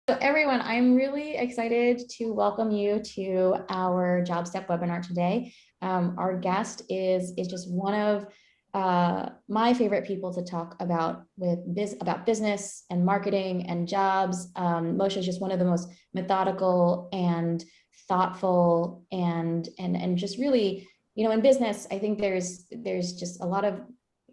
So everyone, I'm really excited to welcome you to our JobStep webinar today. Our guest is just one of my favorite people to talk about about business and marketing and jobs. Moshe is just one of the most methodical and thoughtful and just really, in business, I think there's just a lot of,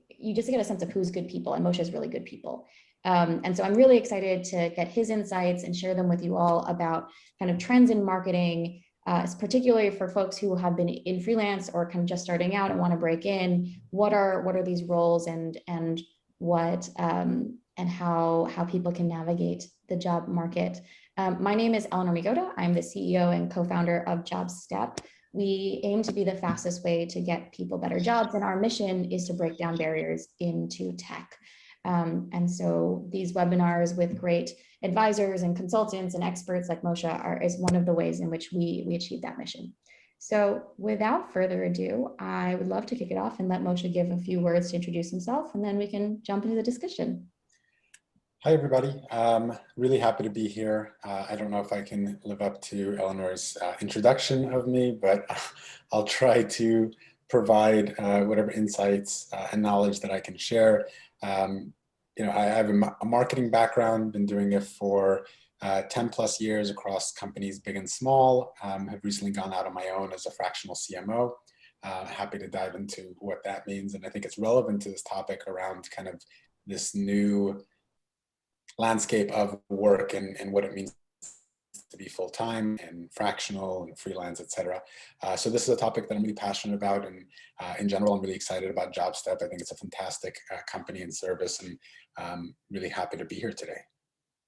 you just get a sense of who's good people, and Moshe is really good people. And so I'm really excited to get his insights and share them with you all about kind of trends in marketing, particularly for folks who have been in freelance or kind of just starting out and want to break in. What are these roles and what and how people can navigate the job market. My name is Eleanor Migoda. I'm the CEO and co-founder of JobStep. We aim to be the fastest way to get people better jobs, and our mission is to break down barriers into tech. And so these webinars with great advisors and consultants and experts like Moshe is one of the ways in which we achieve that mission. So without further ado, I would love to kick it off and let Moshe give a few words to introduce himself, and then we can jump into the discussion. Hi, everybody. Really happy to be here. I don't know if I can live up to Eleanor's introduction of me, but I'll try to provide whatever insights and knowledge that I can share. I have a marketing background, been doing it for 10 plus years across companies big and small. Have recently gone out on my own as a fractional CMO. Happy to dive into what that means. And I think it's relevant to this topic around kind of this new landscape of work and what it means to be full-time and fractional and freelance, etc. So this is a topic that I'm really passionate about, and in general, I'm really excited about JobStep. I think it's a fantastic company and service, and really happy to be here today.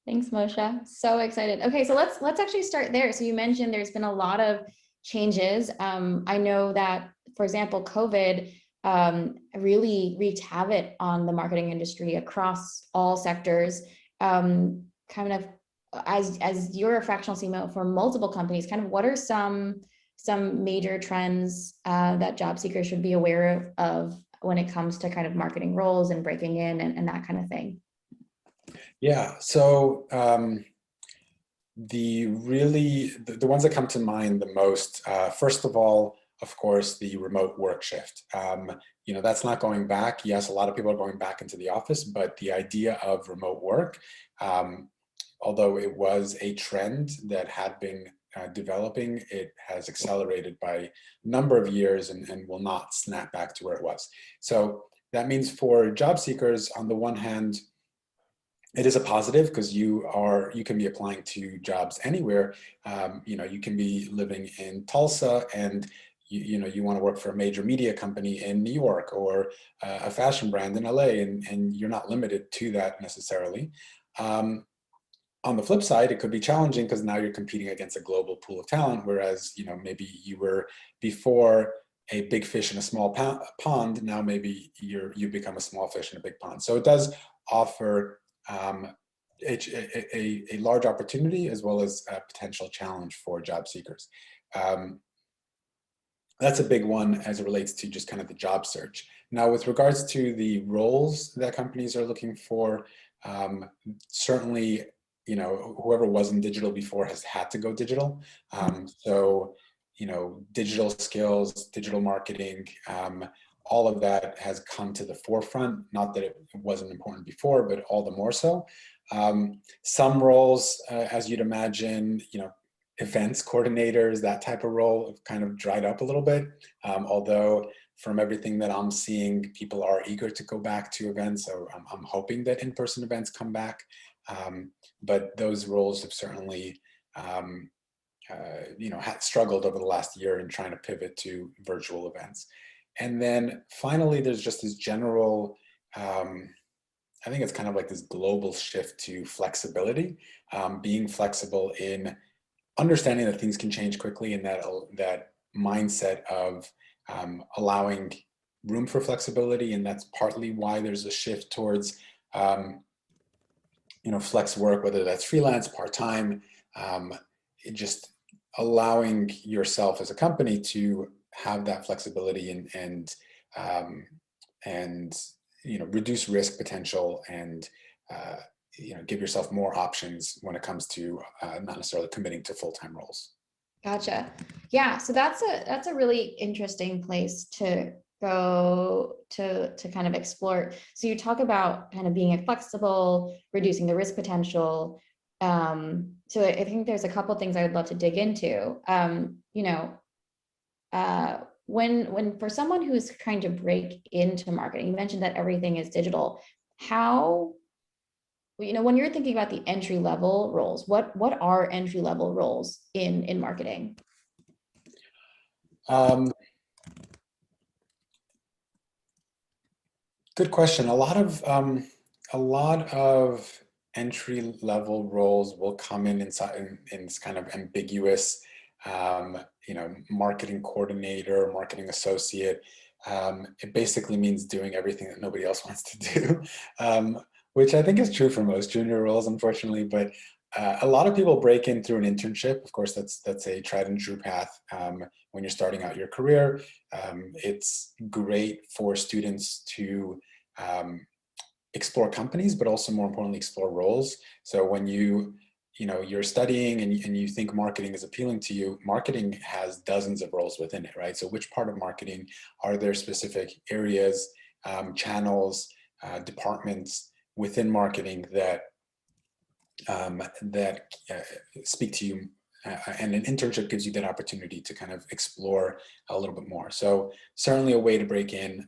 Thanks, Moshe. So excited. Okay, so let's actually start there. So you mentioned there's been a lot of changes. I know that, for example, COVID really wreaked havoc on the marketing industry across all sectors. Kind of as you're a fractional CMO for multiple companies, kind of what are some major trends that job seekers should be aware of when it comes to kind of marketing roles and breaking in and that kind of thing? Yeah, so the ones that come to mind the most, first of all, of course, the remote work shift. That's not going back. Yes, a lot of people are going back into the office, but the idea of remote work, although it was a trend that had been developing, it has accelerated by a number of years and will not snap back to where it was. So that means for job seekers, on the one hand, it is a positive because you can be applying to jobs anywhere. You can be living in Tulsa and you want to work for a major media company in New York or a fashion brand in LA, and you're not limited to that necessarily. On the flip side, it could be challenging because now you're competing against a global pool of talent, whereas maybe you were before a big fish in a small pond. Now maybe you become a small fish in a big pond. So it does offer a large opportunity as well as a potential challenge for job seekers. That's a big one as it relates to just kind of the job search. Now, with regards to the roles that companies are looking for, certainly, whoever was in digital before has had to go digital. So, digital skills, digital marketing, all of that has come to the forefront. Not that it wasn't important before, but all the more so. Some roles, as you'd imagine, events coordinators, that type of role have kind of dried up a little bit. Although from everything that I'm seeing, people are eager to go back to events. So I'm hoping that in-person events come back. But those roles have certainly, struggled over the last year in trying to pivot to virtual events. And then finally, there's just this general, I think it's kind of like this global shift to flexibility, being flexible in understanding that things can change quickly, and that mindset of allowing room for flexibility. And that's partly why there's a shift towards, flex work, whether that's freelance, part-time, just allowing yourself as a company to have that flexibility and reduce risk potential and give yourself more options when it comes to not necessarily committing to full-time roles. Gotcha. Yeah. So that's a really interesting place to go to kind of explore. So you talk about kind of being flexible, reducing the risk potential. So I think there's a couple things I would love to dig into. When for someone who's trying to break into marketing, you mentioned that everything is digital. How, when you're thinking about the entry level roles, what are entry level roles in marketing? Good question. A lot of entry level roles will come in inside in kind of ambiguous, marketing coordinator, marketing associate. It basically means doing everything that nobody else wants to do, which I think is true for most junior roles, unfortunately. But a lot of people break in through an internship. Of course, that's a tried and true path when you're starting out your career. It's great for students to explore companies, but also more importantly, explore roles. So when you're studying and you think marketing is appealing to you, marketing has dozens of roles within it, right? So which part of marketing are there specific areas, channels, departments within marketing that speak to you, and an internship gives you that opportunity to kind of explore a little bit more. So certainly a way to break in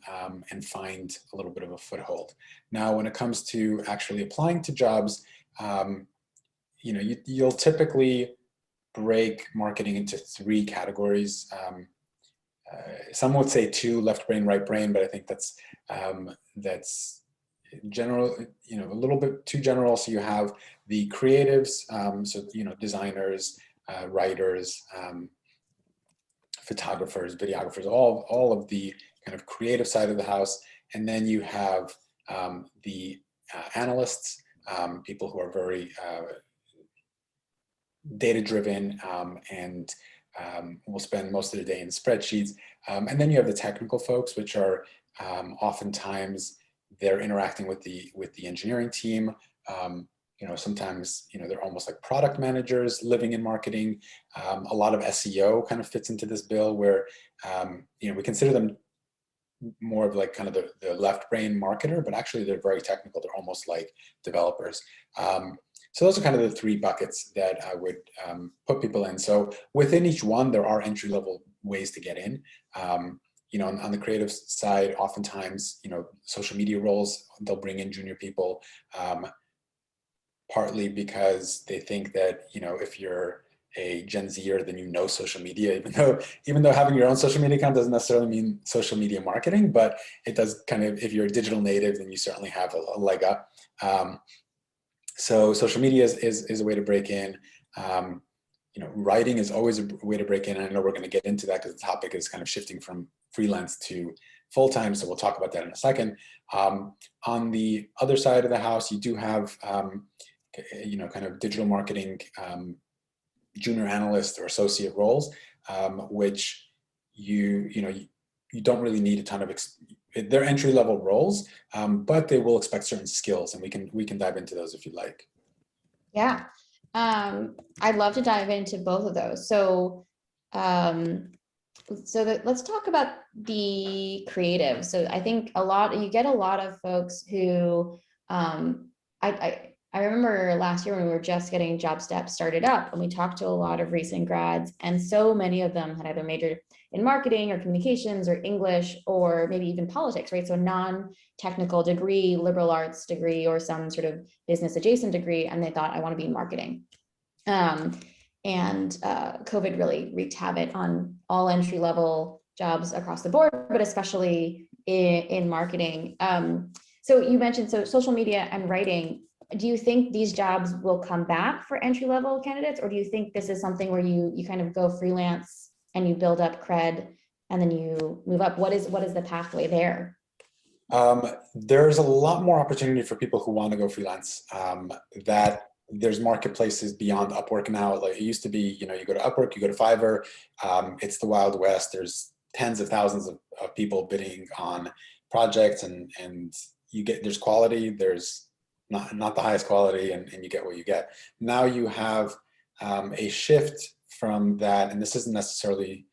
and find a little bit of a foothold. Now, when it comes to actually applying to jobs, you'll typically break marketing into three categories. Some would say two, left brain, right brain, but I think that's general, a little bit too general. So you have the creatives, designers, writers, photographers, videographers, all of the kind of creative side of the house. And then you have the analysts, people who are very data-driven and will spend most of the day in spreadsheets. And then you have the technical folks, which are oftentimes they're interacting with the engineering team. Sometimes they're almost like product managers living in marketing. A lot of SEO kind of fits into this bill, where we consider them more of like kind of the left brain marketer, but actually they're very technical. They're almost like developers. So those are kind of the three buckets that I would put people in. So within each one, there are entry level ways to get in. On the creative side, oftentimes, social media roles, they'll bring in junior people, partly because they think that, if you're a Gen Zer, then social media, even though having your own social media account doesn't necessarily mean social media marketing, but it does kind of, if you're a digital native, then you certainly have a leg up. So social media is a way to break in. Writing is always a way to break in. I know we're going to get into that because the topic is kind of shifting from freelance to full-time, so we'll talk about that in a second. On the other side of the house, you do have, kind of digital marketing junior analyst or associate roles, which you don't really need a ton of they're entry-level roles, but they will expect certain skills, and we can dive into those if you'd like. Yeah. I'd love to dive into both of those. So let's talk about the creative. So I think you get a lot of folks who, I remember last year when we were just getting JobStep started up, and we talked to a lot of recent grads, and so many of them had either majored in marketing or communications or English or maybe even politics, right? So non-technical degree, liberal arts degree, or some sort of business adjacent degree, and they thought, I want to be in marketing. COVID really wreaked havoc on all entry-level jobs across the board, but especially in marketing. So you mentioned social media and writing. Do you think these jobs will come back for entry-level candidates, or do you think this is something where you kind of go freelance and you build up cred and then you move up? What is the pathway there? There's a lot more opportunity for people who want to go freelance. That there's marketplaces beyond Upwork now. Like it used to be, you go to Upwork, you go to Fiverr. It's the Wild West. There's tens of thousands of people bidding on projects, and there's quality, there's not the highest quality, and you get what you get. Now you have a shift from that, and this isn't necessarily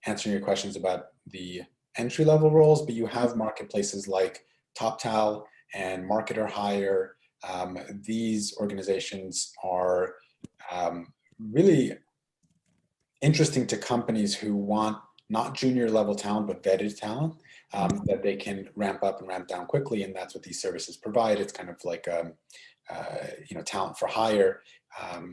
answering your questions about the entry level roles, but you have marketplaces like TopTal and Marketer Hire. These organizations are really interesting to companies who want not junior level talent, but vetted talent that they can ramp up and ramp down quickly. And that's what these services provide. It's kind of like, talent for hire.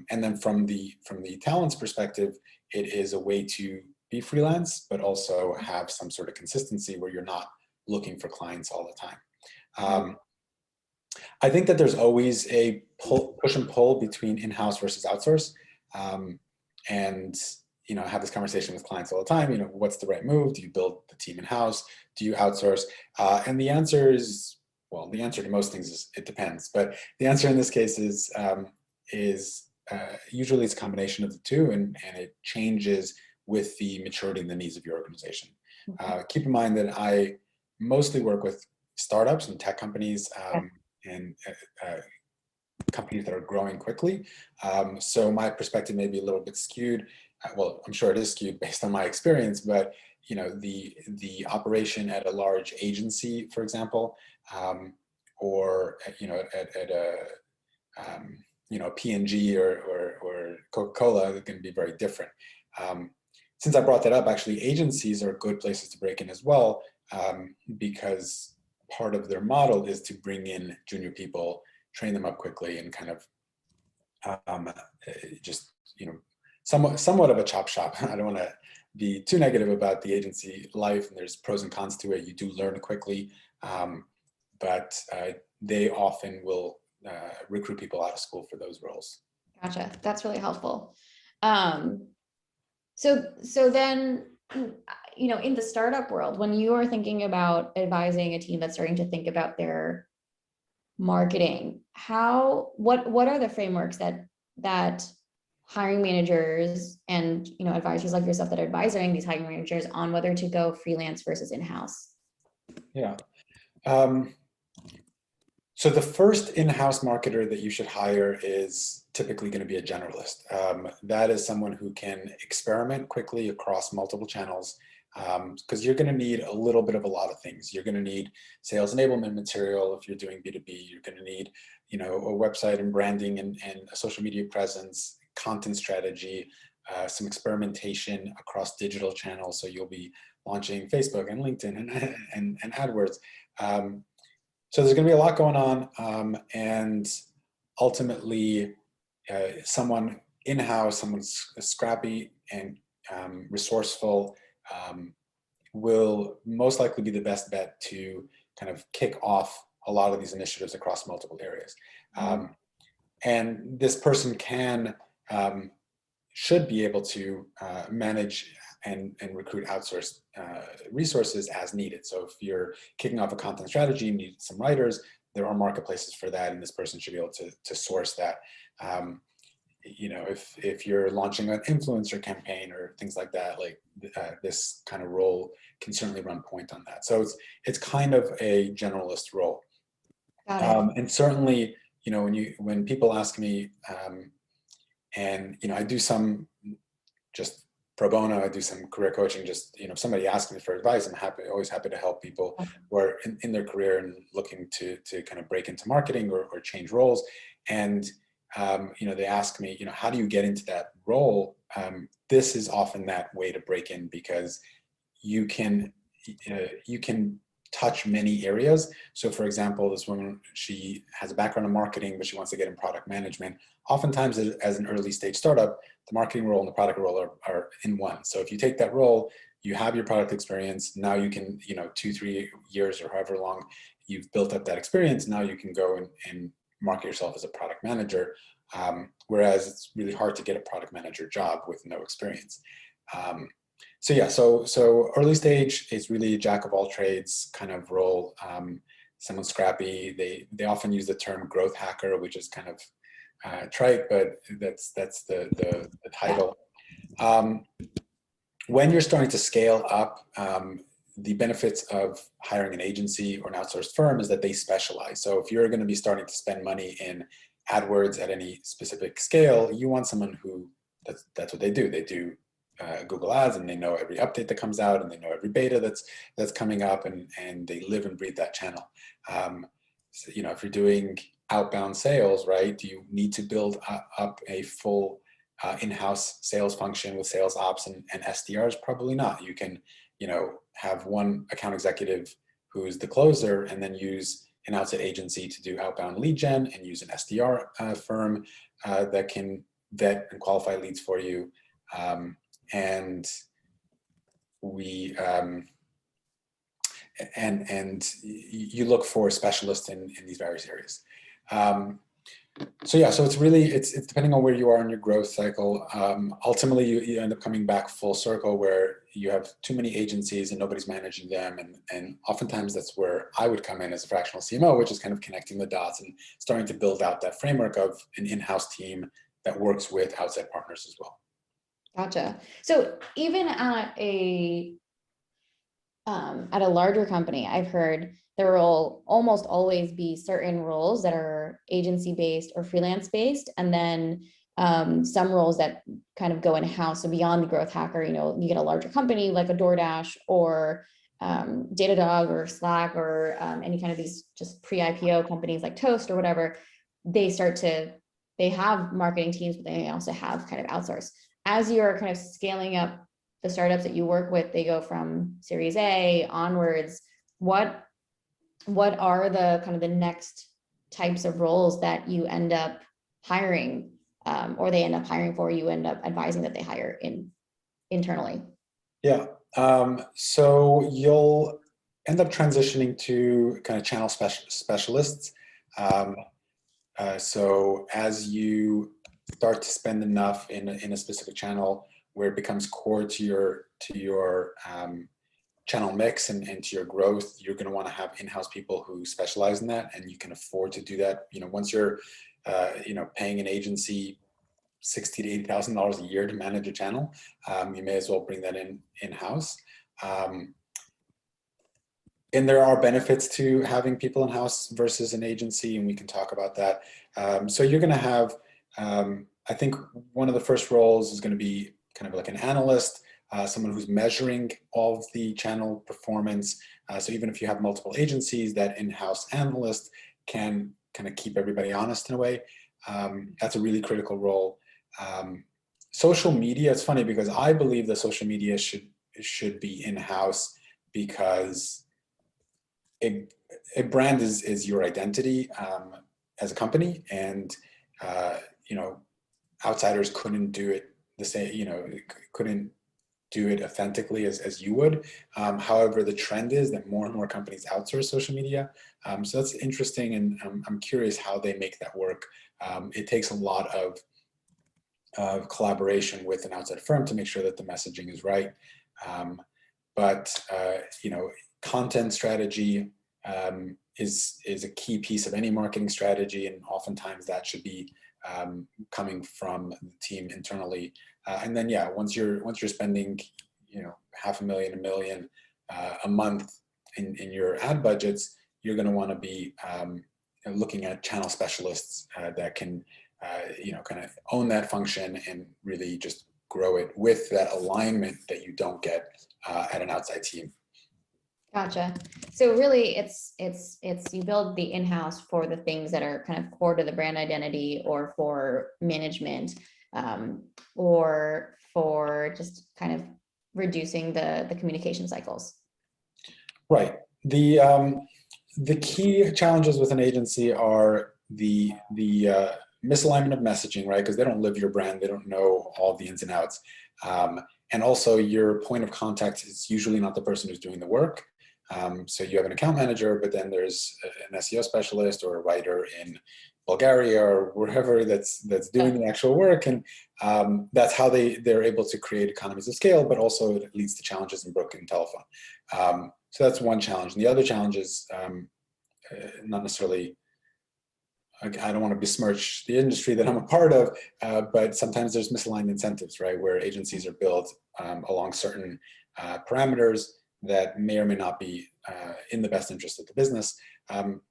And then from the talent's perspective, it is a way to be freelance, but also have some sort of consistency where you're not looking for clients all the time. I think that there's always a push and pull between in-house versus outsource. And I have this conversation with clients all the time. What's the right move? Do you build the team in-house? Do you outsource? And the answer is, well, the answer to most things is it depends. But the answer in this case is usually it's a combination of the two, and it changes with the maturity and the needs of your organization. Keep in mind that I mostly work with startups and tech companies and companies that are growing quickly. So my perspective may be a little bit skewed. Well, I'm sure it is skewed based on my experience, but the operation at a large agency, for example, or at a P&G or Coca-Cola, is going to be very different. Since I brought that up, actually, agencies are good places to break in as well, because part of their model is to bring in junior people, train them up quickly, and kind of just somewhat of a chop shop. I don't want to be too negative about the agency life, and there's pros and cons to it. You do learn quickly, but they often will recruit people out of school for those roles. Gotcha. That's really helpful. So then, in the startup world, when you are thinking about advising a team that's starting to think about their marketing, what are the frameworks that hiring managers and advisors like yourself that are advising these hiring managers on whether to go freelance versus in-house? Yeah. So the first in-house marketer that you should hire is typically going to be a generalist. That is someone who can experiment quickly across multiple channels, because you're going to need a little bit of a lot of things. You're going to need sales enablement material if you're doing B2B. You're going to need, a website and branding and a social media presence, content strategy, some experimentation across digital channels. So you'll be launching Facebook and LinkedIn and AdWords. So there's going to be a lot going on, and ultimately, someone in-house, someone scrappy and resourceful, will most likely be the best bet to kind of kick off a lot of these initiatives across multiple areas. And this person should be able to manage and recruit outsourced resources as needed. So if you're kicking off a content strategy, you need some writers, there are marketplaces for that, and this person should be able to source that. If you're launching an influencer campaign or things like that, like this kind of role can certainly run point on that. So it's kind of a generalist role. And certainly, when people ask me, and I do some just pro bono, I do some career coaching. Just if somebody asks me for advice, I'm always happy to help people who are in their career and looking to kind of break into marketing or change roles. And they ask me, how do you get into that role? This is often that way to break in, because you can touch many areas. So for example, this woman, she has a background in marketing, but she wants to get in product management. Oftentimes as an early stage startup, the marketing role and the product role are in one. So if you take that role, you have your product experience. Now you can, 2-3 years or however long you've built up that experience, now you can go and market yourself as a product manager. Whereas it's really hard to get a product manager job with no experience. So early stage is really a jack of all trades kind of role. Someone scrappy. They often use the term growth hacker, which is kind of trite, but that's the title. When you're starting to scale up, the benefits of hiring an agency or an outsourced firm is that they specialize. So if you're going to be starting to spend money in AdWords at any specific scale, you want someone who that's what they do. They do Google Ads, and they know every update that comes out, and they know every beta that's coming up, and they live and breathe that channel. So, if you're doing outbound sales, right, do you need to build up a full in-house sales function with sales ops and SDRs? Probably not. You can, have one account executive who's the closer, and then use an outside agency to do outbound lead gen, and use an SDR firm that can vet and qualify leads for you. And we and you look for specialists in these various areas. So it's depending on where you are in your growth cycle. Ultimately, you end up coming back full circle where you have too many agencies and nobody's managing them, and oftentimes that's where I would come in as a fractional CMO, which is kind of connecting the dots and starting to build out that framework of an in-house team that works with outside partners as well. Gotcha. So even at a larger company, I've heard there will almost always be certain roles that are agency based or freelance based, and then some roles that kind of go in-house. So beyond the growth hacker, you get a larger company like a DoorDash or Datadog or Slack or any kind of these just pre-IPO companies like Toast or whatever. They have marketing teams, but they also have kind of outsourced. As you're kind of scaling up the startups that you work with, they go from Series A onwards. What are the kind of the next types of roles that you end up hiring, or they end up hiring for, you end up advising that they hire internally? Yeah. So you'll end up transitioning to kind of channel specialists. So as you start to spend enough in a specific channel where it becomes core to your channel mix and to your growth, you're going to want to have in-house people who specialize in that, and you can afford to do that. Once you're paying an agency $60,000 to $80,000 a year to manage a channel, you may as well bring that in-house. And there are benefits to having people in-house versus an agency, and we can talk about that. So you're going to have, I think one of the first roles is going to be kind of like an analyst, someone who's measuring all of the channel performance. So even if you have multiple agencies, that in-house analyst can kind of keep everybody honest in a way. That's a really critical role. Social media, it's funny because I believe that social media should be in-house, because a brand is your identity as a company, and outsiders couldn't do it the same, couldn't do it authentically as you would. However, the trend is that more and more companies outsource social media. So that's interesting, and I'm curious how they make that work. It takes a lot of collaboration with an outside firm to make sure that the messaging is right. But content strategy is a key piece of any marketing strategy, and oftentimes that should be coming from the team internally. And then once you're spending $500,000, $1 million a month in your ad budgets, you're going to want to be looking at channel specialists that can kind of own that function and really just grow it with that alignment that you don't get at an outside team. Gotcha. So really it's you build the in-house for the things that are kind of core to the brand identity, or for management, or for just kind of reducing the communication cycles. Right. The key challenges with an agency are the misalignment of messaging, right? Because they don't live your brand, they don't know all the ins and outs. And also your point of contact is usually not the person who's doing the work. So you have an account manager, but then there's an SEO specialist or a writer in Bulgaria or wherever that's doing the actual work, and that's how they're able to create economies of scale, but also it leads to challenges in broken telephone. So that's one challenge. And the other challenge is not necessarily, I don't want to besmirch the industry that I'm a part of, but sometimes there's misaligned incentives, right? Where agencies are built along certain parameters, that may or may not be in the best interest of the business.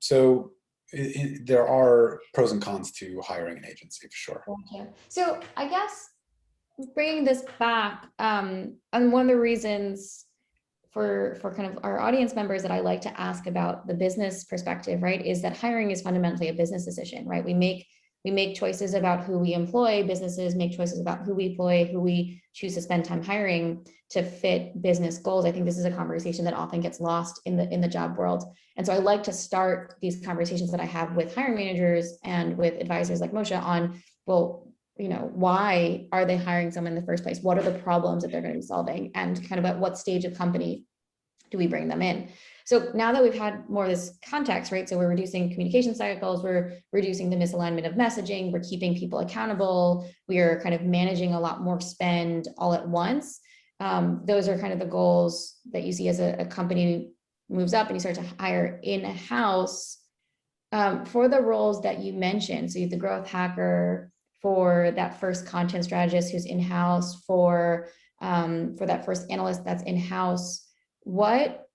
So there are pros and cons to hiring an agency for sure. Gotcha. So I guess bringing this back, and one of the reasons for kind of our audience members that I like to ask about the business perspective, right, is that hiring is fundamentally a business decision, right? We make choices about who we employ. Businesses make choices about who we employ, who we choose to spend time hiring to fit business goals. I think this is a conversation that often gets lost in the job world. And so I like to start these conversations that I have with hiring managers and with advisors like Mosheh on, well, why are they hiring someone in the first place? What are the problems that they're going to be solving? And kind of at what stage of company do we bring them in? So now that we've had more of this context, right? So we're reducing communication cycles, we're reducing the misalignment of messaging, we're keeping people accountable, we are kind of managing a lot more spend all at once. Those are kind of the goals that you see as a company moves up and you start to hire in-house for the roles that you mentioned. So you have the growth hacker, for that first content strategist who's in-house, for that first analyst that's in-house. What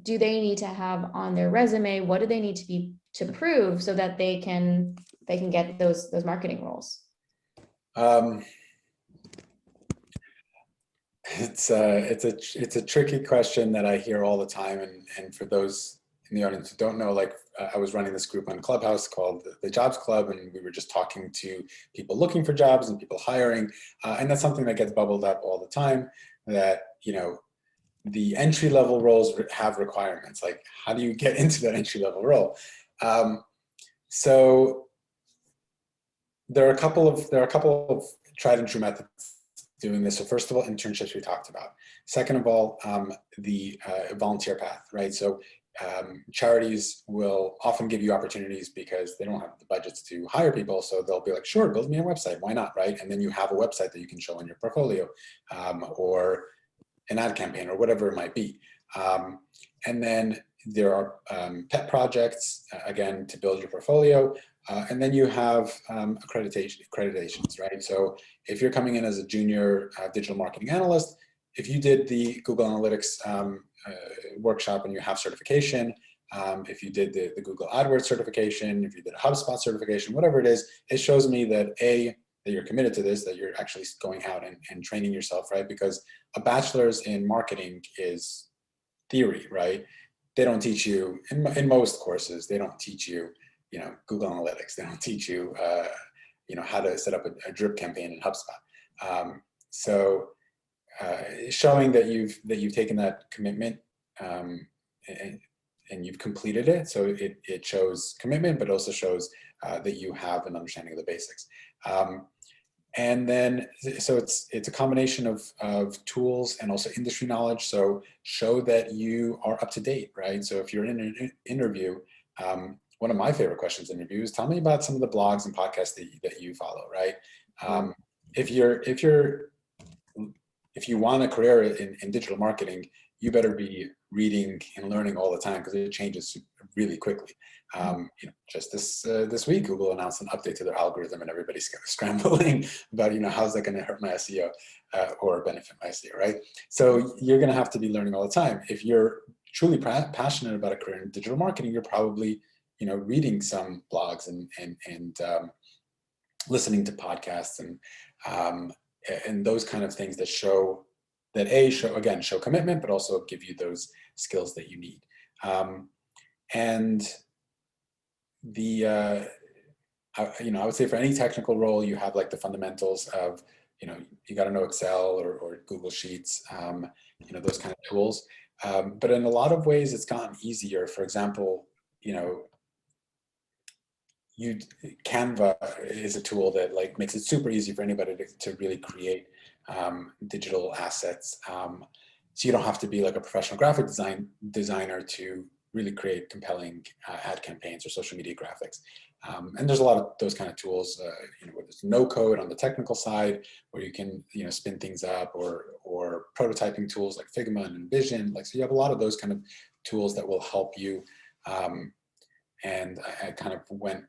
do they need to have on their resume? What do they need to prove so that they can get those marketing roles? It's a tricky question that I hear all the time, and for those in the audience who don't know, like I was running this group on Clubhouse called the Jobs Club, and we were just talking to people looking for jobs and people hiring, and that's something that gets bubbled up all the time, that the entry-level roles have requirements. Like, how do you get into that entry-level role? So there are a couple of tried and true methods doing this. So first of all, internships we talked about. Second of all, the volunteer path, right? So charities will often give you opportunities because they don't have the budgets to hire people. So they'll be like, sure, build me a website. Why not, right? And then you have a website that you can show in your portfolio, or an ad campaign or whatever it might be. And then there are pet projects, again, to build your portfolio. And then you have accreditations, right? So if you're coming in as a junior digital marketing analyst, if you did the Google Analytics workshop and you have certification, if you did the Google AdWords certification, if you did a HubSpot certification, whatever it is, it shows me that that you're committed to this, that you're actually going out and training yourself, right? Because a bachelor's in marketing is theory, right? They don't teach you, in most courses, they don't teach you, Google Analytics. They don't teach you, how to set up a drip campaign in HubSpot. So showing that you've taken that commitment and you've completed it, so it shows commitment, but also shows that you have an understanding of the basics. And then, so it's a combination of tools and also industry knowledge. So show that you are up to date, right? So if you're in an interview, one of my favorite questions in interviews, tell me about some of the blogs and podcasts that you follow, right? If you want a career in digital marketing, you better be reading and learning all the time because it changes really quickly. Just this week, Google announced an update to their algorithm, and everybody's kind of scrambling about how's that going to hurt my SEO or benefit my SEO, right? So you're going to have to be learning all the time. If you're truly passionate about a career in digital marketing, you're probably reading some blogs and listening to podcasts and those kind of things that show commitment, but also give you those skills that you need. And I would say for any technical role, you have like the fundamentals of, you got to know Excel or Google Sheets, those kind of tools. But in a lot of ways, it's gotten easier. For example, Canva is a tool that like makes it super easy for anybody to really create digital assets. So you don't have to be like a professional graphic designer to really create compelling ad campaigns or social media graphics. And there's a lot of those kind of tools, where there's no code on the technical side, where you can, spin things up, or prototyping tools like Figma and Envision. So you have a lot of those kind of tools that will help you. And I kind of went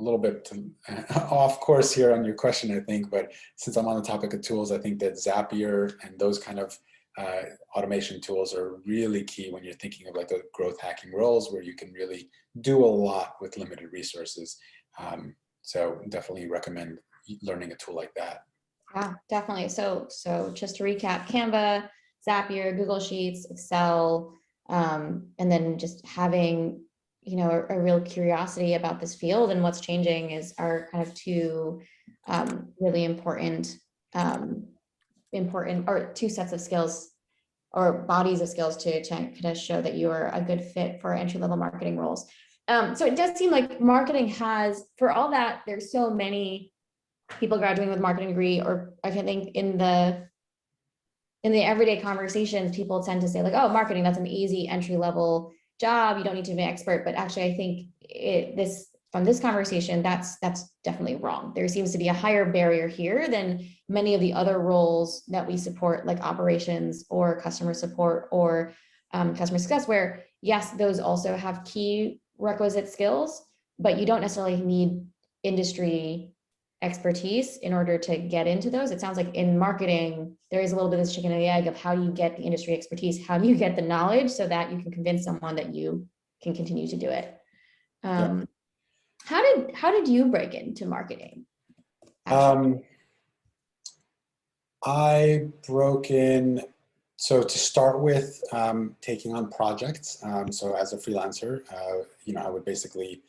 a little bit off course here on your question, I think, but since I'm on the topic of tools, I think that Zapier and those kind of automation tools are really key when you're thinking of like the growth hacking roles where you can really do a lot with limited resources. So definitely recommend learning a tool like that. Yeah, definitely. So just to recap, Canva, Zapier, Google Sheets, Excel, and then just having, a real curiosity about this field and what's changing is our kind of two really important or two sets of skills or bodies of skills to kind of show that you are a good fit for entry-level marketing roles. So it does seem like marketing has, for all that, there's so many people graduating with a marketing degree, or I think in the everyday conversations, people tend to say like, oh, marketing, that's an easy entry-level job. You don't need to be an expert. But actually, I think from this conversation, that's definitely wrong. There seems to be a higher barrier here than many of the other roles that we support, like operations or customer support or customer success, where yes, those also have key requisite skills, but you don't necessarily need industry expertise in order to get into those. It sounds like in marketing, there is a little bit of this chicken and the egg of how do you get the industry expertise? How do you get the knowledge so that you can convince someone that you can continue to do it? Yeah. How did you break into marketing? Actually? I broke in, so to start with, taking on projects. So as a freelancer, I would basically,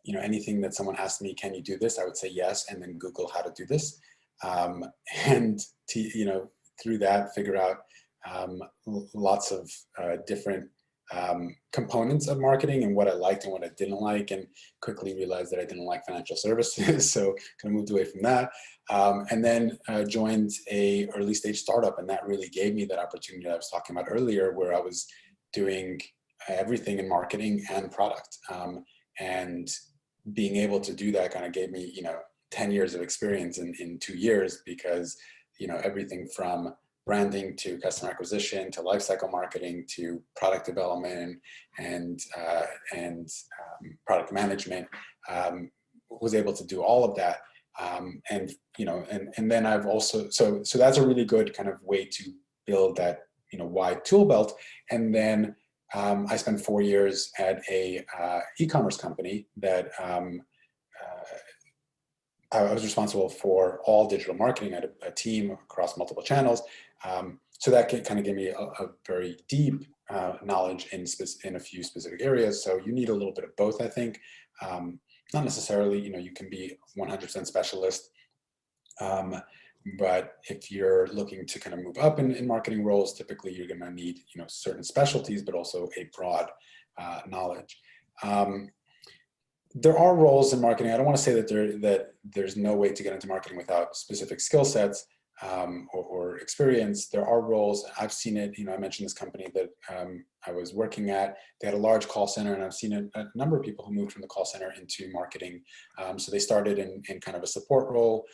anything that someone asked me, can you do this? I would say yes, and then Google how to do this. And through that, figure out lots of different components of marketing and what I liked and what I didn't like, and quickly realized that I didn't like financial services, so kind of moved away from that. And then joined a early stage startup, and that really gave me that opportunity that I was talking about earlier, where I was doing everything in marketing and product. And being able to do that kind of gave me, 10 years of experience in 2 years, because, everything from branding to customer acquisition to lifecycle marketing to product development and product management, was able to do all of that. And then I've also, so that's a really good kind of way to build that, wide tool belt. And then I spent 4 years at a e-commerce company that I was responsible for all digital marketing. I had a team across multiple channels. So that kind of gave me a very deep knowledge in a few specific areas. So you need a little bit of both, I think. Not necessarily, you can be 100% specialist. But if you're looking to kind of move up in marketing roles, typically you're going to need, certain specialties, but also a broad knowledge. There are roles in marketing. I don't want to say that there's no way to get into marketing without specific skill sets or experience. There are roles. I've seen it. I mentioned this company that I was working at. They had a large call center, and I've seen a number of people who moved from the call center into marketing. So they started in kind of a support role,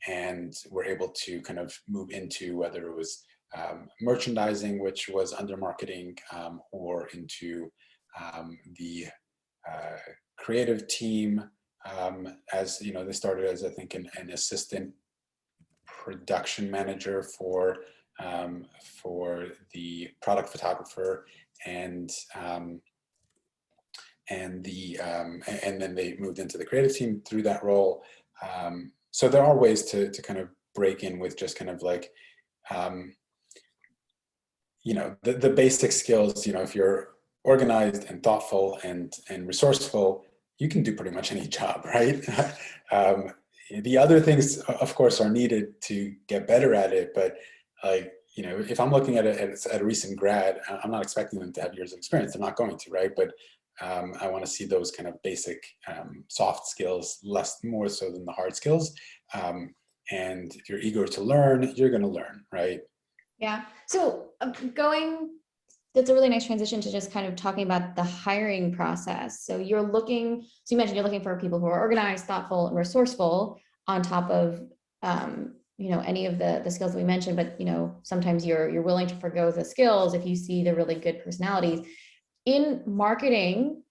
and were able to kind of move into whether it was merchandising, which was under marketing, or into the creative team, as they started as, I think, an assistant production manager for the product photographer, and then they moved into the creative team through that role. So there are ways to kind of break in with just kind of like the basic skills. If you're organized and thoughtful and resourceful, you can do pretty much any job, right? The other things, of course, are needed to get better at it. But if I'm looking at a recent grad, I'm not expecting them to have years of experience. They're not going to, right? But I want to see those kind of basic soft skills, more so than the hard skills. And if you're eager to learn, you're going to learn, right? Yeah. So that's a really nice transition to just kind of talking about the hiring process. So you mentioned you're looking for people who are organized, thoughtful, and resourceful on top of, any of the skills that we mentioned, but, sometimes you're willing to forgo the skills if you see the really good personalities. In marketing,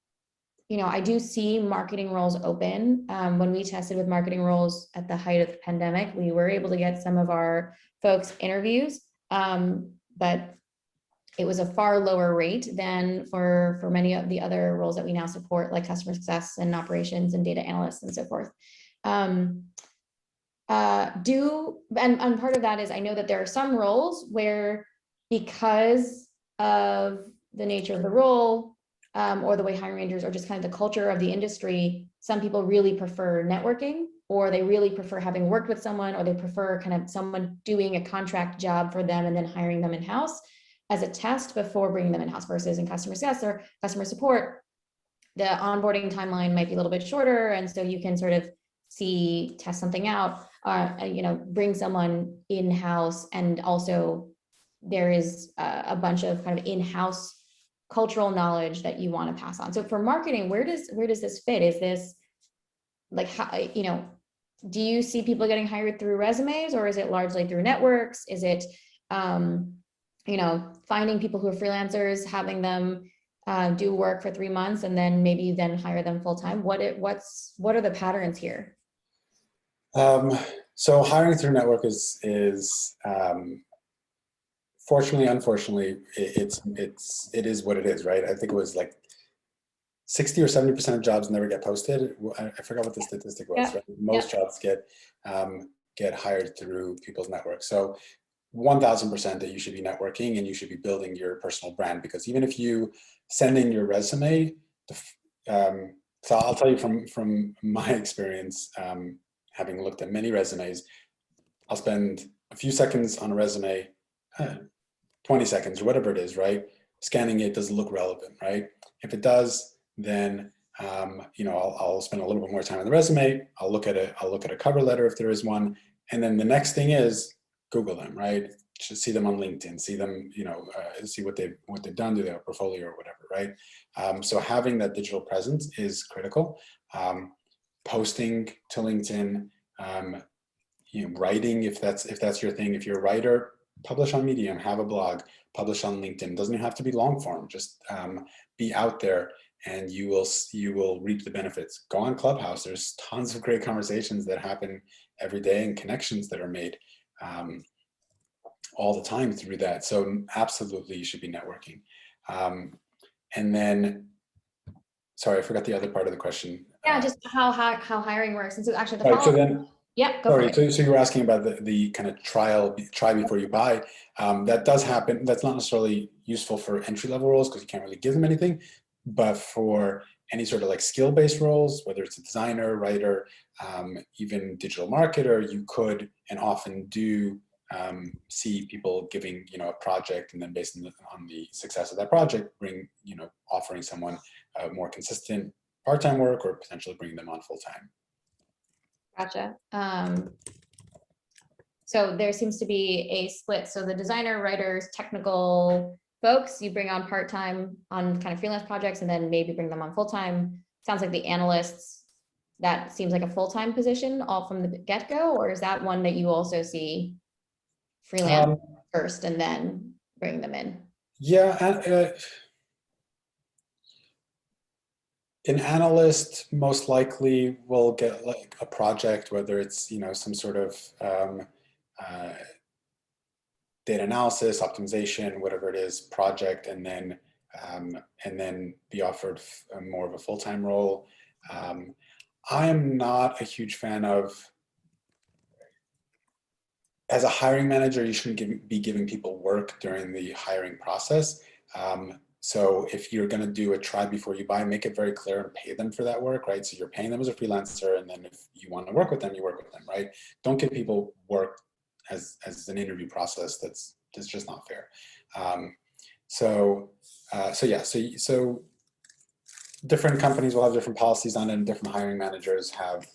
I do see marketing roles open. When we tested with marketing roles at the height of the pandemic, we were able to get some of our folks interviews. But it was a far lower rate than for many of the other roles that we now support, like customer success and operations and data analysts and so forth. And part of that is I know that there are some roles where, because of the nature of the role, or the way hiring managers, or just kind of the culture of the industry, some people really prefer networking, or they really prefer having worked with someone, or they prefer kind of someone doing a contract job for them and then hiring them in-house as a test before bringing them in-house, versus in customer success or customer support, the onboarding timeline might be a little bit shorter. And so you can sort of test something out, bring someone in-house. And also there is a bunch of kind of in-house cultural knowledge that you want to pass on. So for marketing, where does this fit? Is this like, how, do you see people getting hired through resumes, or is it largely through networks? Is it, finding people who are freelancers, having them do work for 3 months, and then maybe hire them full time? What are the patterns here? So hiring through network is fortunately, unfortunately, it is what it is, right? I think it was like 60 or 70% of jobs never get posted. I forgot what the statistic was. Yeah. Right? Most jobs get hired through people's networks. So 1000% that you should be networking and you should be building your personal brand, because even if you send in your resume, so I'll tell you from my experience, having looked at many resumes, I'll spend a few seconds on a resume, 20 seconds or whatever it is, right? Scanning it, does it look relevant, right? If it does, then I'll spend a little bit more time on the resume. I'll look at a cover letter if there is one, and then the next thing is Google them, right? Just see them on LinkedIn, see them, see what they've done, do their portfolio or whatever, right? So having that digital presence is critical. Posting to LinkedIn, writing if that's your thing. If you're a writer, publish on Medium, have a blog, publish on LinkedIn. It doesn't even have to be long form. Just be out there, and you will reap the benefits. Go on Clubhouse. There's tons of great conversations that happen every day and connections that are made all the time through that. So absolutely, you should be networking. And then, sorry, I forgot the other part of the question. Yeah, just how hiring works. And so actually the right, so follow-up. then, Yeah, go sorry, for it. so you were asking about the kind of try before you buy. That does happen. That's not necessarily useful for entry-level roles because you can't really give them anything, but for any sort of like skill-based roles, whether it's a designer, writer, even digital marketer, you could and often do see people giving a project, and then based on the success of that project, offering someone more consistent part-time work, or potentially bringing them on full-time. Gotcha. So there seems to be a split. So the designer, writers, technical folks, you bring on part-time on kind of freelance projects, and then maybe bring them on full-time. Sounds like the analysts, that seems like a full-time position all from the get-go, or is that one that you also see freelance first and then bring them in? Yeah, an analyst most likely will get like a project, whether it's some sort of data analysis, optimization, whatever it is, project, and then be offered more of a full-time role. I am not a huge fan of, as a hiring manager, you shouldn't be giving people work during the hiring process. So if you're going to do a try before you buy, make it very clear and pay them for that work, right? So you're paying them as a freelancer, and then if you want to work with them, you work with them, right? Don't give people work as an interview process. That's just not fair. So different companies will have different policies on it, and different hiring managers have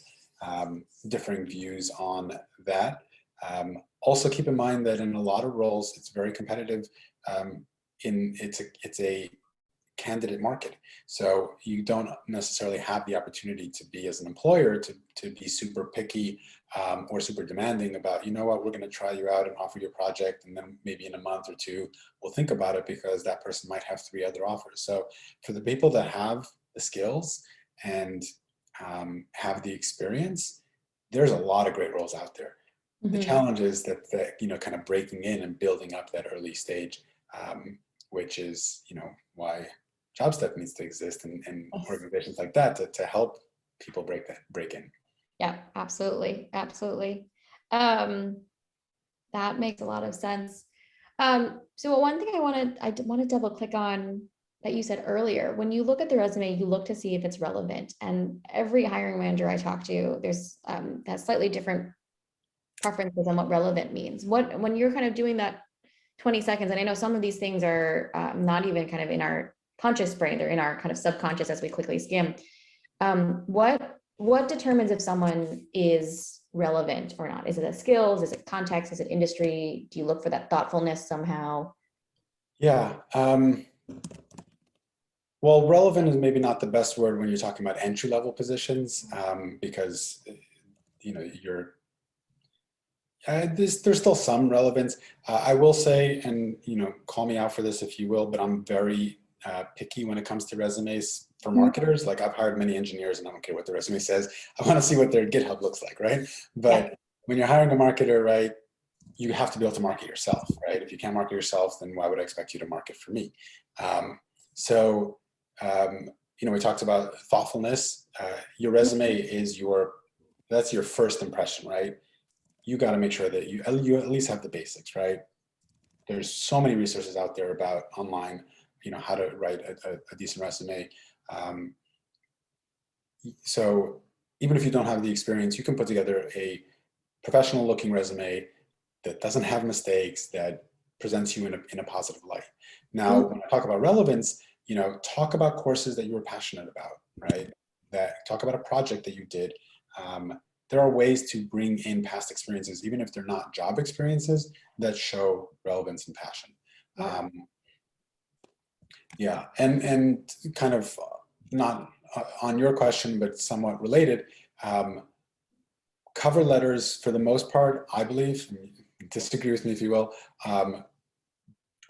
differing views on that. Also keep in mind that in a lot of roles, it's very competitive. It's a candidate market. So you don't necessarily have the opportunity to be, as an employer, to be super picky or super demanding about, we're going to try you out and offer you a project, and then maybe in a month or two, we'll think about it because that person might have 3 other offers. So for the people that have the skills and have the experience, there's a lot of great roles out there. The Mhm. challenge is that kind of breaking in and building up that early stage, which is why JobStep needs to exist and Yes. organizations like that to help people break in. Yeah, absolutely. Absolutely. Um, that makes a lot of sense. So one thing I want to double click on that you said earlier, when you look at the resume, you look to see if it's relevant. And every hiring manager I talk to, there's has slightly different preferences on what relevant means. When you're kind of doing that 20 seconds, and I know some of these things are not even kind of in our conscious brain, they're in our kind of subconscious as we quickly skim. What determines if someone is relevant or not? Is it a skills? Is it context? Is it industry? Do you look for that thoughtfulness somehow? Yeah. Well, relevant is maybe not the best word when you're talking about entry level positions, because you're there's still some relevance. I will say, and call me out for this if you will, but I'm very picky when it comes to resumes for marketers. Like I've hired many engineers, and I don't care what the resume says. I want to see what their GitHub looks like, right? Yeah. But when you're hiring a marketer, right, you have to be able to market yourself, right? If you can't market yourself, then why would I expect you to market for me? Um, so, um, we talked about thoughtfulness. Your resume is that's your first impression, right? You got to make sure that you at least have the basics, right? There's so many resources out there about online, how to write a decent resume. Um, so even if you don't have the experience, you can put together a professional looking resume that doesn't have mistakes, that presents you in a positive light. Now, when I talk about relevance, talk about courses that you were passionate about, right? That talk about a project that you did. There are ways to bring in past experiences, even if they're not job experiences, that show relevance and passion. Yeah. Yeah, and kind of not on your question, but somewhat related. Cover letters, for the most part, I believe, disagree with me if you will,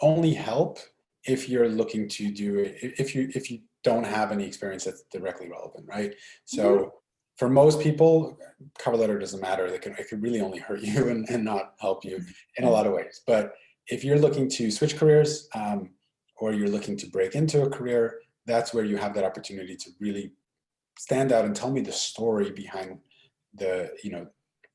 only help if you're looking to do it, if you don't have any experience that's directly relevant, right? Mhm. So for most people, cover letter doesn't matter. It could really only hurt you and not help you in a Yeah. lot of ways. But if you're looking to switch careers, or you're looking to break into a career, that's where you have that opportunity to really stand out and tell me the story behind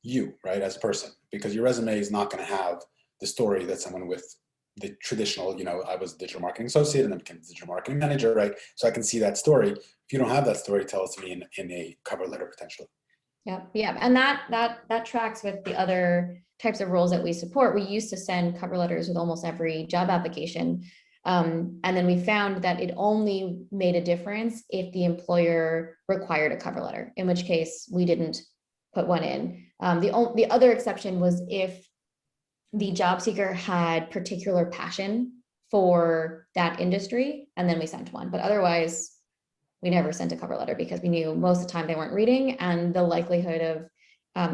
you, right, as a person, because your resume is not going to have the story that someone with the traditional, I was a digital marketing associate and then became a digital marketing manager, right? So I can see that story. If you don't have that story, tell it to me in a cover letter potentially. Yeah, yeah, and that tracks with the other types of roles that we support. We used to send cover letters with almost every job application, and then we found that it only made a difference if the employer required a cover letter, in which case we didn't put one in. The other exception was if the job seeker had particular passion for that industry, and then we sent one. But otherwise, we never sent a cover letter because we knew most of the time they weren't reading, and the likelihood of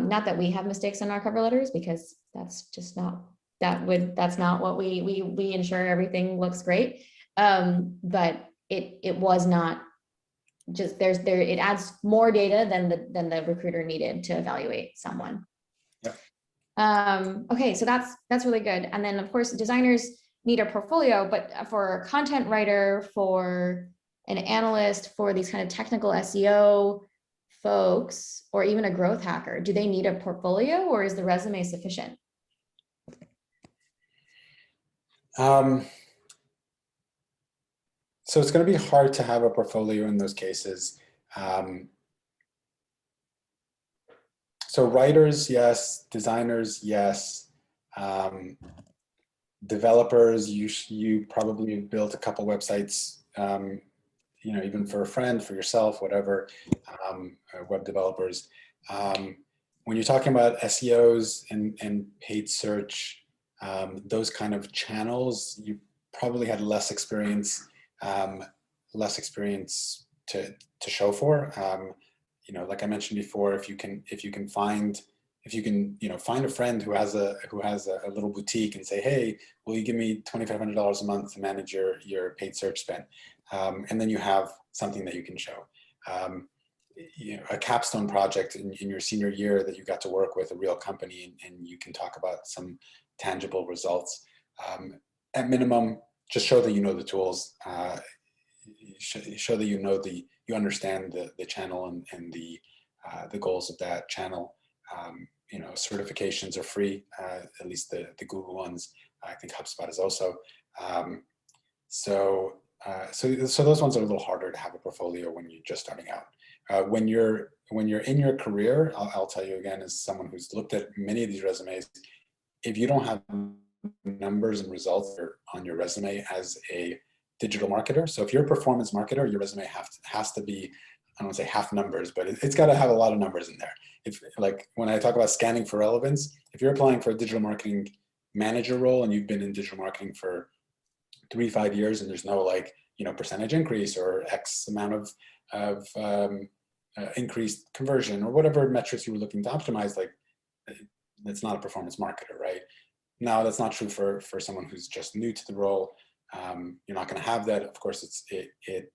not that we have mistakes in our cover letters, because that's just not that's not what we ensure everything looks great. But it was not just there it adds more data than the recruiter needed to evaluate someone. Yeah. Okay, so that's really good. And then of course designers need a portfolio, but for a content writer, for an analyst, for these kind of technical SEO folks, or even a growth hacker, do they need a portfolio, or is the resume sufficient? Um, so it's going to be hard to have a portfolio in those cases. So writers, yes. Designers, yes. Developers, you probably built a couple websites, even for a friend, for yourself, whatever, web developers. When you're talking about SEOs and paid search, those kind of channels, you probably had um, less experience to show for. Like I mentioned before, if you can find find a friend who has a little boutique and say, hey, will you give me $2,500 a month to manage your paid search spend? And then you have something that you can show. a capstone project in your senior year that you got to work with a real company and you can talk about some tangible results. At minimum, just show that you know the tools, show that you understand the channel and the goals of that channel. Certifications are free, at least the Google ones. I think HubSpot is also. So those ones are a little harder to have a portfolio when you're just starting out. When you're in your career, I'll tell you again, as someone who's looked at many of these resumes, if you don't have numbers and results on your resume as a digital marketer, so if you're a performance marketer, your resume has to be, I don't want to say half numbers, but it's got to have a lot of numbers in there. If, like, when I talk about scanning for relevance, if you're applying for a digital marketing manager role and you've been in digital marketing for 3 to 5 years and there's no percentage increase or X amount of increased conversion or whatever metrics you were looking to optimize, like, that's not a performance marketer, right? Now, that's not true for someone who's just new to the role. You're not going to have that. Of course, it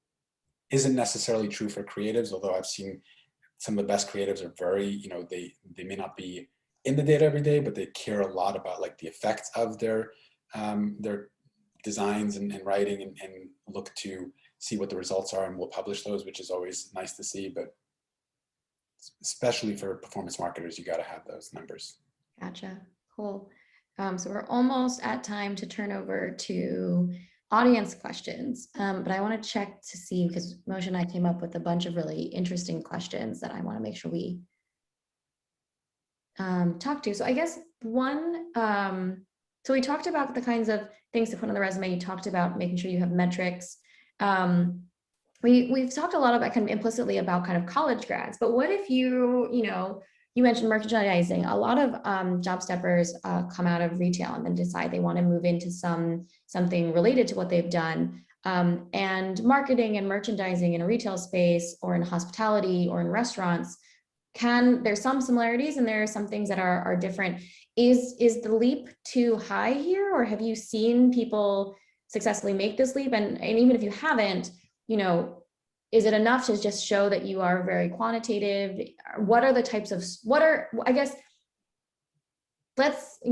isn't necessarily true for creatives, although I've seen some of the best creatives are very, they may not be in the data every day, but they care a lot about like the effects of their designs and writing and look to see what the results are, and we'll publish those, which is always nice to see. But especially for performance marketers, you got to have those numbers. Gotcha. Cool. So we're almost at time to turn over to audience questions, but I want to check to see, because Moshe and I came up with a bunch of really interesting questions that I want to make sure we talk to. So I guess one, so we talked about the kinds of things to put on the resume. You talked about making sure you have metrics. We've talked a lot about kind of implicitly about kind of college grads, but what if you mentioned merchandising. A lot of job steppers come out of retail and then decide they want to move into something related to what they've done. And marketing and merchandising in a retail space or in hospitality or in restaurants, there's some similarities and there are some things that are different. Is the leap too high here, or have you seen people successfully make this leap? And even if you haven't, is it enough to just show that you are very quantitative? What are the types of,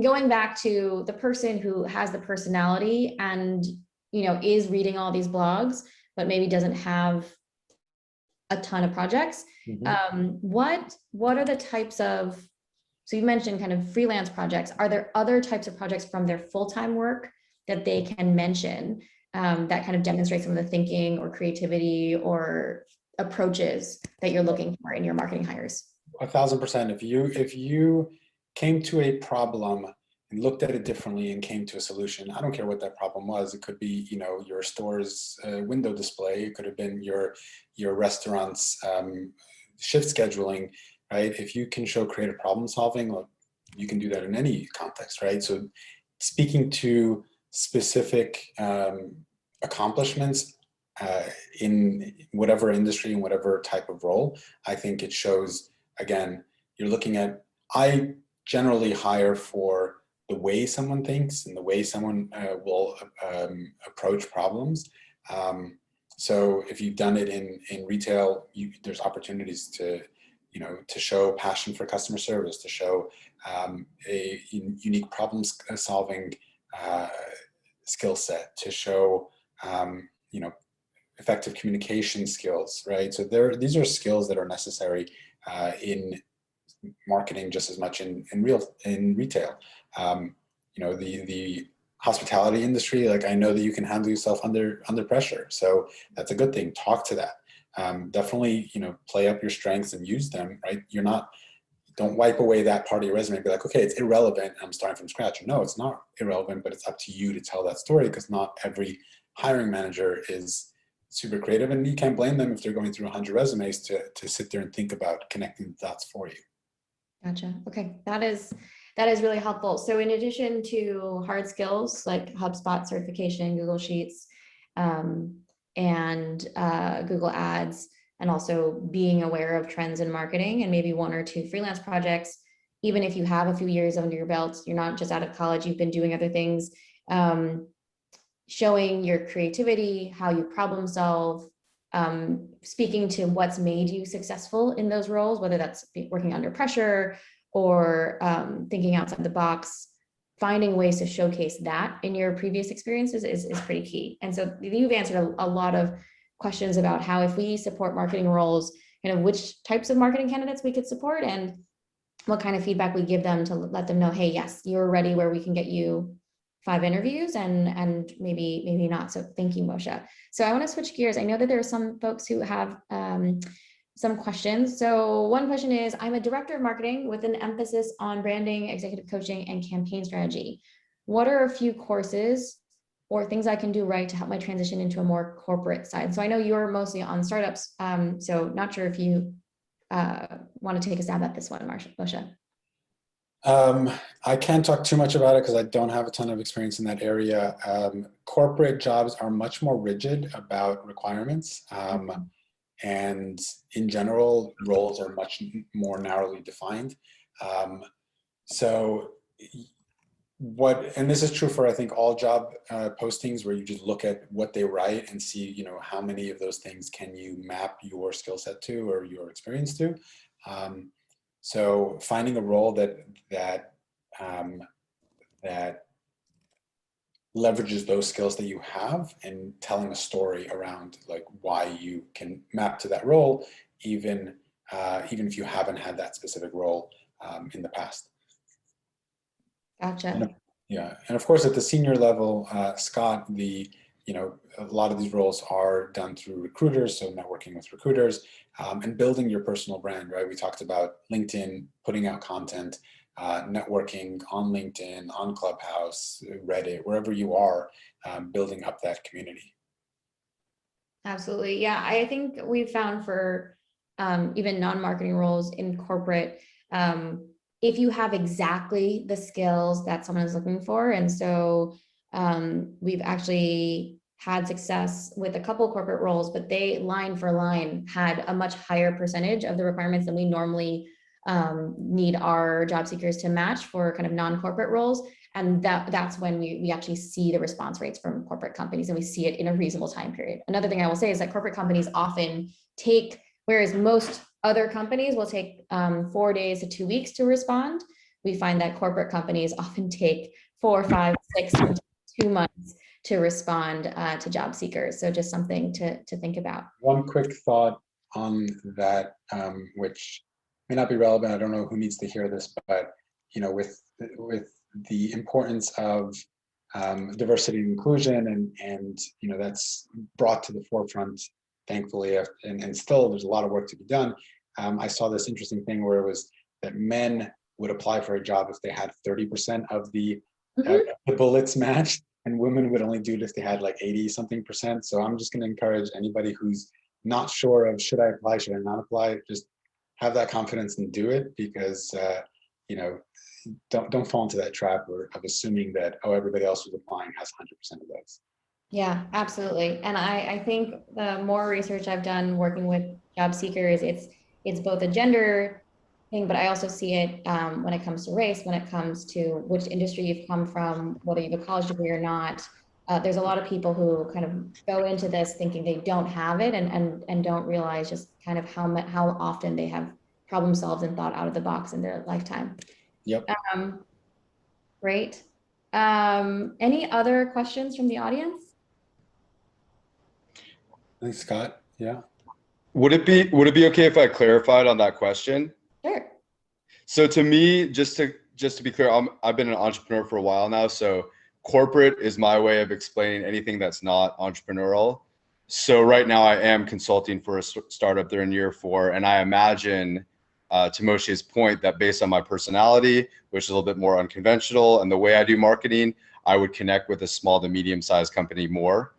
going back to the person who has the personality and, is reading all these blogs, but maybe doesn't have a ton of projects. Mm-hmm. What are the types of, so you mentioned kind of freelance projects. Are there other types of projects from their full-time work that they can mention that kind of demonstrate some of the thinking or creativity or approaches that you're looking for in your marketing hires? 1,000%. If you came to a problem and looked at it differently and came to a solution, I don't care what that problem was. It could be, your store's window display. It could have been your restaurant's shift scheduling, right? If you can show creative problem solving, well, you can do that in any context, right? So speaking to specific accomplishments in whatever industry and whatever type of role, I think it shows, again, you're looking at, I generally hire for the way someone thinks and the way someone will approach problems. So if you've done it in retail, there's opportunities to show passion for customer service, to show a unique problem solving skill set, to show effective communication skills, right? So these are skills that are necessary in marketing just as much in retail. The hospitality industry, like, I know that you can handle yourself under pressure, so that's a good thing. Talk to that. Definitely, play up your strengths and use them, right? Don't wipe away that part of your resume and be like, okay, it's irrelevant, I'm starting from scratch. No, it's not irrelevant, but it's up to you to tell that story, because not every hiring manager is super creative, and you can't blame them if they're going through 100 resumes to sit there and think about connecting the dots for you. Gotcha. Okay, that is really helpful. So in addition to hard skills like HubSpot certification, Google Sheets, and Google Ads, and also being aware of trends in marketing and maybe 1 or 2 freelance projects, even if you have a few years under your belt, you're not just out of college, you've been doing other things, showing your creativity, how you problem solve, speaking to what's made you successful in those roles, whether that's working under pressure or thinking outside the box, finding ways to showcase that in your previous experiences is pretty key. And so you've answered a lot of questions about how, if we support marketing roles, which types of marketing candidates we could support and what kind of feedback we give them to let them know, hey, yes, you're ready, where we can get you 5 interviews and maybe not. So thank you, Moshe. So I want to switch gears. I know that there are some folks who have some questions. So one question is, I'm a director of marketing with an emphasis on branding, executive coaching, and campaign strategy. What are a few courses or things I can do right to help my transition into a more corporate side? So I know you're mostly on startups. So not sure if you want to take a stab at this one, Moshe. I can't talk too much about it because I don't have a ton of experience in that area. Corporate jobs are much more rigid about requirements. And in general, roles are much more narrowly defined. And this is true for, I think, all job postings, where you just look at what they write and see, how many of those things can you map your skill set to or your experience to. So finding a role that leverages those skills that you have and telling a story around like why you can map to that role, even if you haven't had that specific role in the past. Gotcha. And of course, at the senior level, Scott, a lot of these roles are done through recruiters, so networking with recruiters and building your personal brand, right? We talked about LinkedIn, putting out content, networking on LinkedIn, on Clubhouse, Reddit, wherever you are, building up that community. Absolutely. Yeah, I think we've found for even non-marketing roles in corporate, if you have exactly the skills that someone is looking for. And so we've actually had success with a couple corporate roles, but they line for line had a much higher percentage of the requirements than we normally need our job seekers to match for kind of non-corporate roles. And that's when we actually see the response rates from corporate companies, and we see it in a reasonable time period. Another thing I will say is that corporate companies often take, whereas most other companies will take 4 days to 2 weeks to respond, we find that corporate companies often take 4, 5, 6, 2 months to respond to job seekers. So just something to think about. One quick thought on that, which may not be relevant. I don't know who needs to hear this, but with the importance of diversity and inclusion, and that's brought to the forefront, thankfully, and still there's a lot of work to be done. I saw this interesting thing where it was that men would apply for a job if they had 30% of the bullets matched, and women would only do it if they had like 80-something%. So I'm just going to encourage anybody who's not sure of should I apply, should I not apply, just have that confidence and do it, because don't fall into that trap of assuming that, oh, everybody else who's applying has 100% of those. Yeah, absolutely. And I think the more research I've done working with job seekers, it's both a gender thing, but I also see it when it comes to race, when it comes to which industry you've come from, whether you have a college degree or not. There's a lot of people who kind of go into this thinking they don't have it and don't realize just kind of how often they have problem solved and thought out of the box in their lifetime. Yep. Great. Any other questions from the audience? Thanks, Scott. Yeah. Would it be okay if I clarified on that question? Sure. So to me, just to be clear, I've been an entrepreneur for a while now. So corporate is my way of explaining anything that's not entrepreneurial. So right now I am consulting for a startup. They're in year 4, and I imagine, to Moshe's point, that based on my personality, which is a little bit more unconventional, and the way I do marketing, I would connect with a small to medium-sized company more,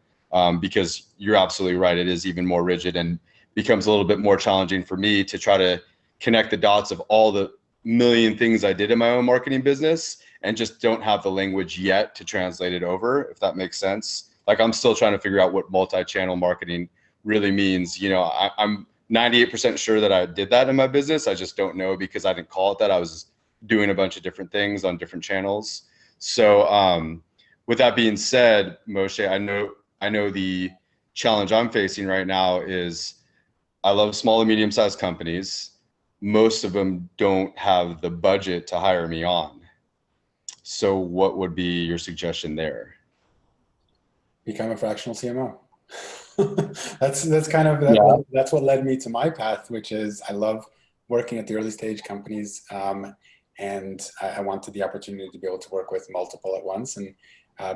because you're absolutely right. It is even more rigid and becomes a little bit more challenging for me to try to connect the dots of all the million things I did in my own marketing business and just don't have the language yet to translate it over, if that makes sense. Like, I'm still trying to figure out what multi-channel marketing really means. I'm 98% sure that I did that in my business. I just don't know because I didn't call it that. I was doing a bunch of different things on different channels. So with that being said, Moshe, I know the challenge I'm facing right now is I love small and medium-sized companies. Most of them don't have the budget to hire me on. So what would be your suggestion there? Become a fractional CMO. That's kind of Yeah. that's what led me to my path, which is I love working at the early stage companies, and I wanted the opportunity to be able to work with multiple at once. And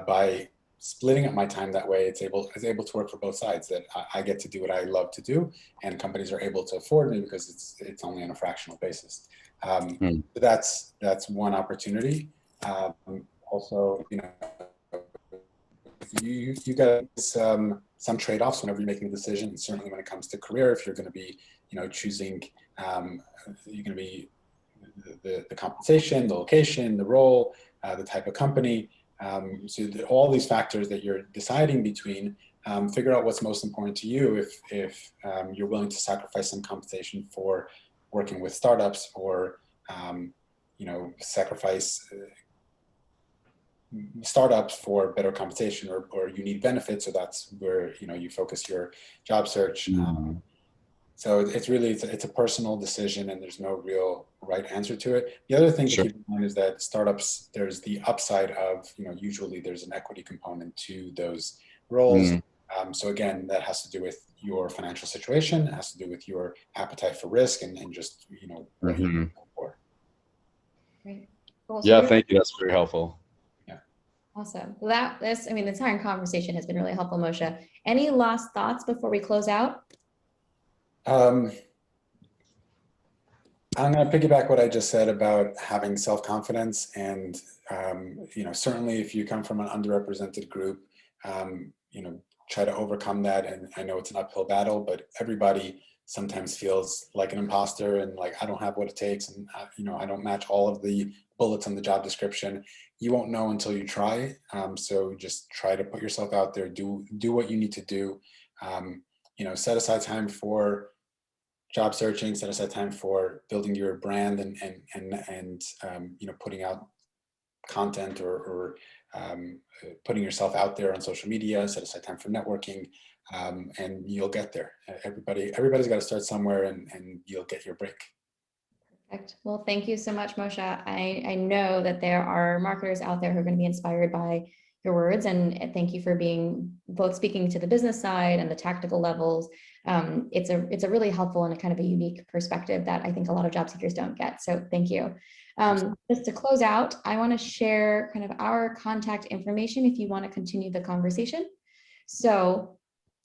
by splitting up my time that way, it's able to work for both sides. That I get to do what I love to do, and companies are able to afford me because it's only on a fractional basis. But that's one opportunity. Also, you got some trade-offs whenever you're making a decision. And certainly when it comes to career, if you're going to be choosing, you're going to be the compensation, the location, the role, the type of company. So all these factors that you're deciding between, figure out what's most important to you. If you're willing to sacrifice some compensation for working with startups, or sacrifice startups for better compensation, or you need benefits, so that's where you focus your job search. So it's a personal decision, and there's no real right answer to it. The other thing to keep in mind is that startups, there's the upside of usually there's an equity component to those roles. So again, that has to do with your financial situation, it has to do with your appetite for risk, and just what you're looking for. Great. Cool. Yeah, thank you. That's very helpful. Awesome. Well, this entire conversation has been really helpful, Mosheh. Any last thoughts before we close out? I'm going to piggyback what I just said about having self-confidence, and certainly if you come from an underrepresented group, try to overcome that. And I know it's an uphill battle, but everybody sometimes feels like an imposter, and like I don't have what it takes, and I don't match all of the bullets on the job description. You won't know until you try. So just try to put yourself out there, do what you need to do. Set aside time for job searching, set aside time for building your brand, and putting out content, or putting yourself out there on social media. Set aside time for networking, and you'll get there. Everybody's got to start somewhere, and you'll get your break. Perfect. Well, thank you so much, Mosheh. I know that there are marketers out there who are going to be inspired by your words, and thank you for being both speaking to the business side and the tactical levels. It's a really helpful and a kind of a unique perspective that I think a lot of job seekers don't get. So thank you. Just to close out, I want to share kind of our contact information if you want to continue the conversation. So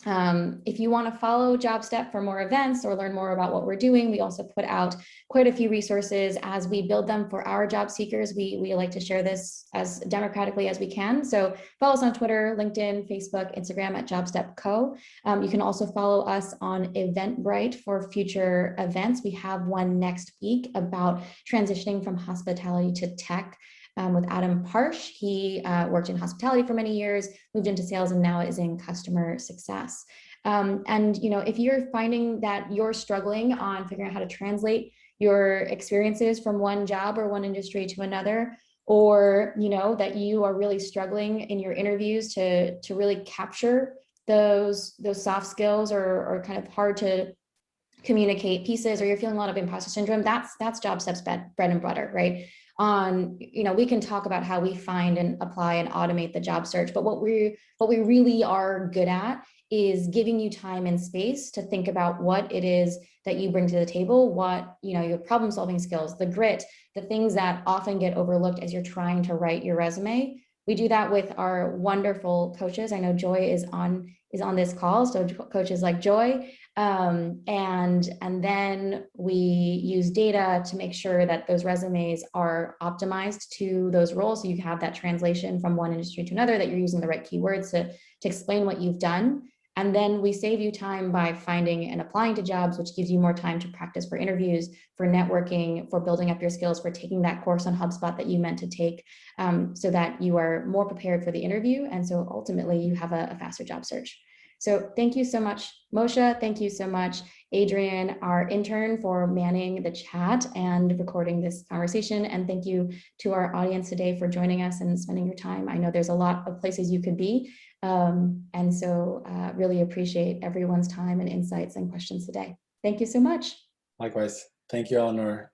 if you want to follow JobStep for more events or learn more about what we're doing, we also put out quite a few resources as we build them for our job seekers. We like to share this as democratically as we can. So follow us on Twitter, LinkedIn, Facebook, Instagram at JobStep Co. You can also follow us on Eventbrite for future events. We have one next week about transitioning from hospitality to tech. With Adam Parsh. He worked in hospitality for many years, moved into sales, and now is in customer success. And if you're finding that you're struggling on figuring out how to translate your experiences from one job or one industry to another, or that you are really struggling in your interviews to really capture those soft skills, or kind of hard to communicate pieces, or you're feeling a lot of imposter syndrome, that's JobStep's bread and butter, right? We can talk about how we find and apply and automate the job search, but what we really are good at is giving you time and space to think about what it is that you bring to the table, what your problem solving skills, the grit, the things that often get overlooked as you're trying to write your resume. We do that with our wonderful coaches. I know Joy is on this call, so coaches like Joy. And then we use data to make sure that those resumes are optimized to those roles. So you have that translation from one industry to another, that you're using the right keywords to explain what you've done. And then we save you time by finding and applying to jobs, which gives you more time to practice for interviews, for networking, for building up your skills, for taking that course on HubSpot that you meant to take, so that you are more prepared for the interview. And so ultimately you have a faster job search. So thank you so much, Moshe. Thank you so much, Adrian, our intern, for manning the chat and recording this conversation. And thank you to our audience today for joining us and spending your time. I know there's a lot of places you could be. And so really appreciate everyone's time and insights and questions today. Thank you so much. Likewise. Thank you, Eleanor.